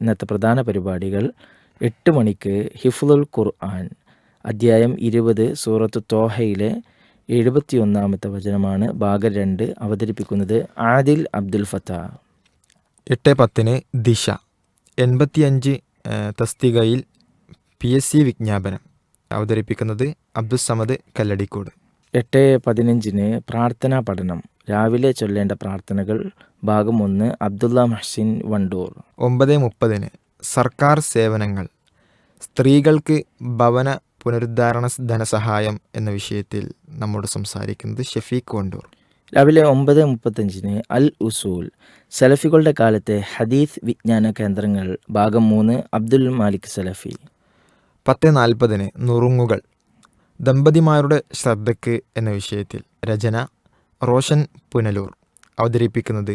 ഇന്നത്തെ പ്രധാന പരിപാടികൾ: 8 മണിക്ക് ഹിഫ്ളുൽ ഖുർആൻ, അധ്യായം 20, സൂറത്ത് തോഹയിലെ 71-ാമത്തെ വചനമാണ്. ഭാഗം 2 അവതരിപ്പിക്കുന്നത് ആദിൽ അബ്ദുൽ ഫത്താഹ്. 8:10 ദിശ 85 തസ്തികയിൽ PSC വിജ്ഞാപനം അവതരിപ്പിക്കുന്നത് അബ്ദുസ്സമദ് കല്ലടിക്കോട്. 8:15 പ്രാർത്ഥനാ പഠനം, രാവിലെ ചൊല്ലേണ്ട പ്രാർത്ഥനകൾ, ഭാഗം 1 അബ്ദുള്ള മഹ്സിൻ വണ്ടൂർ. 9:30 സർക്കാർ സേവനങ്ങൾ, സ്ത്രീകൾക്ക് ഭവന പുനരുദ്ധാരണ ധനസഹായം എന്ന വിഷയത്തിൽ നമ്മോട് സംസാരിക്കുന്നത് ഷഫീഖ് വണ്ടൂർ. രാവിലെ 9:35 അൽ ഉസൂൽ, സലഫികളുടെ കാലത്തെ ഹദീസ് വിജ്ഞാന കേന്ദ്രങ്ങൾ, ഭാഗം 3 അബ്ദുൽ മാലിക് സലഫി. 10:40 നുറുങ്ങുകൾ, ദമ്പതിമാരുടെ ശ്രദ്ധയ്ക്ക് എന്ന വിഷയത്തിൽ രചന റോഷൻ പുനലൂർ. അവതരിപ്പിക്കുന്നത്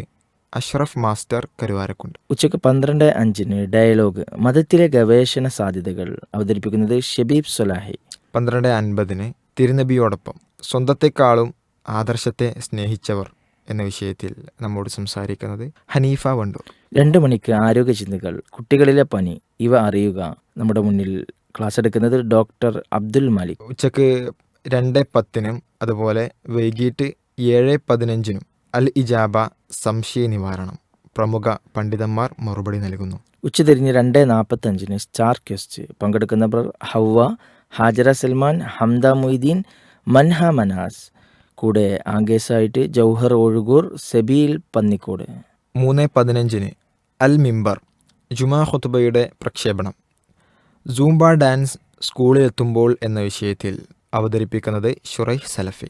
അഷ്റഫ് മാസ്റ്റർ കരുവാരക്കുണ്ട്. ഉച്ചയ്ക്ക് 12:05 ഡയലോഗ്, മതത്തിലെ ഗവേഷണ സാധ്യതകൾ. അവതരിപ്പിക്കുന്നത് ഷബീബ് സൊലാഹി. 12:50 തിരുനബിയോടൊപ്പം, സ്വന്തത്തെക്കാളും ആദർശത്തെ സ്നേഹിച്ചവർ എന്ന വിഷയത്തിൽ നമ്മോട് സംസാരിക്കുന്നത് ഹനീഫ വണ്ടൂർ. 2 മണിക്ക് ആരോഗ്യ ചിന്തകൾ, കുട്ടികളിലെ പനി, ഇവ അറിയുക. നമ്മുടെ മുന്നിൽ ക്ലാസ് എടുക്കുന്നത് ഡോക്ടർ അബ്ദുൽ മാലിക്. ഉച്ചക്ക് 2:10 അതുപോലെ വൈകിട്ട് 7:15 അൽ ഇജാബ, സംശയ നിവാരണം. പ്രമുഖ പണ്ഡിതന്മാർ മറുപടി നൽകുന്നു. ഉച്ചതിരിഞ്ഞ് 2:45 സ്റ്റാർ ക്വസ്റ്റ്. പങ്കെടുക്കുന്നവർ ഹവ്വ, ഹാജറ സൽമാൻ, ഹംദ മൊയ്തീൻ, മൻഹ മനാസ്. കൂടെ ആംഗേഴ്സായിട്ട് ജൗഹർ ഒഴുകൂർ, സബീൽ പന്നിക്കോട്. 3:15 അൽ മിമ്പർ, ജുമാ ഖുതുബയുടെ പ്രക്ഷേപണം. സൂംബ ഡാൻസ് സ്കൂളിലെത്തുമ്പോൾ എന്ന വിഷയത്തിൽ അവതരിപ്പിക്കുന്നത് ഷുറൈഹ് സലഫി.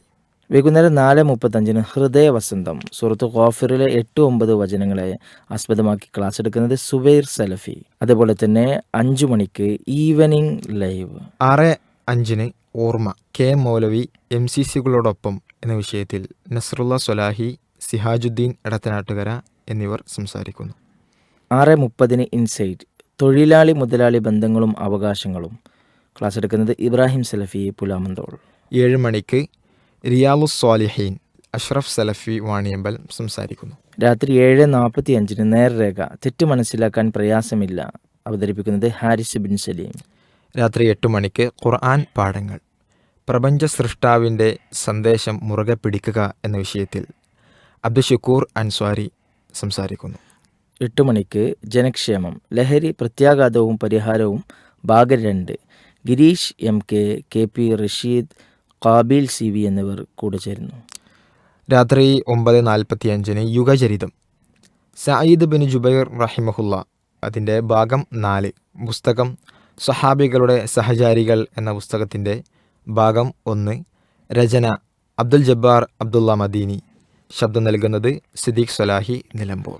വൈകുന്നേരം 4:35 ഹൃദയ വസന്തം, സൂറത്ത് ഖാഫിറിലെ 8-9 വചനങ്ങളെ ആസ്പദമാക്കി ക്ലാസ് എടുക്കുന്നത് സുബൈർ സലഫി. അതുപോലെ തന്നെ 5 മണിക്ക് ഈവനിങ് ലൈവ്. 6:05 ഓർമ്മ, കെ മൗലവി MCCകളോടൊപ്പം എന്ന വിഷയത്തിൽ നസ്രുള്ള സ്വലാഹി, സിഹാജുദ്ദീൻ എടത്തനാട്ടുകര എന്നിവർ സംസാരിക്കുന്നു. 6:30 ഇൻസൈറ്റ്, തൊഴിലാളി മുതലാളി ബന്ധങ്ങളും അവകാശങ്ങളും. ക്ലാസ് എടുക്കുന്നത് ഇബ്രാഹിം സലഫി പുലാമന്തോൾ. 7 മണിക്ക് റിയാലുസ് സ്വാലിഹീൻ, അഷ്റഫ് സലഫി വാണിയമ്പൽ സംസാരിക്കുന്നു. രാത്രി 7:45 നേർരേഖ, തെറ്റ് മനസ്സിലാക്കാൻ പ്രയാസമില്ല. അവതരിപ്പിക്കുന്നത് ഹാരിസ് ബിൻ സലീം. രാത്രി 8 മണിക്ക് ഖുർആൻ പാഠങ്ങൾ, പ്രപഞ്ച സൃഷ്ടാവിൻ്റെ സന്ദേശം മുറുകെ പിടിക്കുക എന്ന വിഷയത്തിൽ അബ്ദുഷക്കൂർ അൻസ്വാരി സംസാരിക്കുന്നു. 8 മണിക്ക് ജനക്ഷേമം, ലഹരി പ്രത്യാഘാതവും പരിഹാരവും, ഭാഗം 2 Girish MK, KP Rasheed, കാബിൽ CV എന്നിവർ കൂടെ ചേരുന്നു. രാത്രി 9:45 യുഗചരിതം, സഈദ് ബിൻ ജുബൈർ റഹിമഹുല്ല, അതിൻ്റെ ഭാഗം 4. പുസ്തകം സ്വഹാബികളുടെ സഹചാരികൾ എന്ന പുസ്തകത്തിൻ്റെ ഭാഗം 1. രചന അബ്ദുൽ ജബ്ബാർ അബ്ദുള്ള മദീനി. ശബ്ദം നൽകുന്നത് സിദ്ദീഖ് സലാഹി നിലമ്പൂർ.